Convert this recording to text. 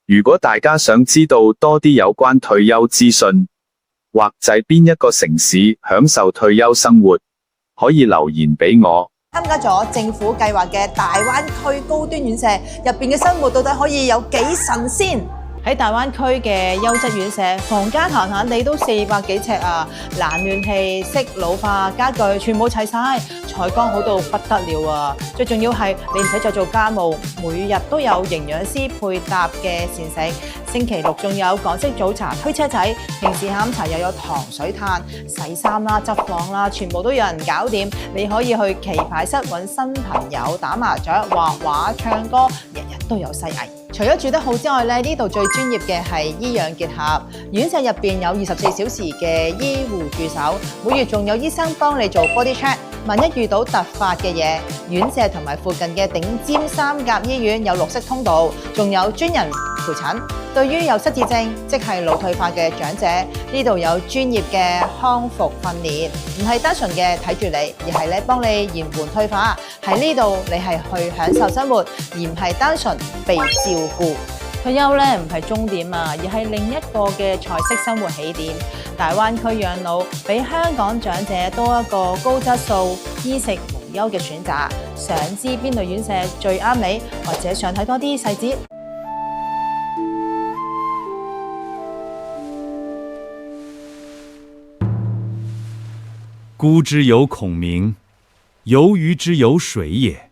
如果大家想知道多啲有關退休資訊，或者邊一個城市享受退休生活，可以留言俾我。參加咗政府計劃嘅大灣區高端院舍入邊嘅生活，到底可以有幾神仙？喺大灣區嘅優質院舍，房間閒閒地都400幾尺啊，冷暖氣、適老化家具全部齊晒，採光好到不得了啊！最重要係你唔使再做家務，每日都有營養師配搭嘅膳食。星期六仲有港式早茶推車仔，平時下午茶又有糖水嘆，洗衫啦、執房啦，全部都有人搞掂。你可以去棋牌室揾新朋友打麻雀、畫畫、唱歌，日日都有西藝。除咗住得好之外咧，呢度最專業嘅係醫養結合，院舍入邊有24小時嘅醫護駐守，每月仲有醫生幫你做 body check。萬一遇到突發嘅嘢，院舍同埋附近嘅頂尖3甲醫院有綠色通道，仲有專人陪診。對於有失智症，即係腦退化嘅長者，呢度有專業嘅康復訓練，唔係單純嘅睇住你，而係咧幫你延緩退化。喺呢度你係去享受生活，而唔係單純被照顧。退休咧唔係終點啊，而係另一個嘅菜式生活起點。大灣區養老俾香港長者多一個高質素、衣食無憂嘅選擇。想知邊度院舍最啱你，或者想睇多啲細節？孤之有孔明，游鱼之有水也。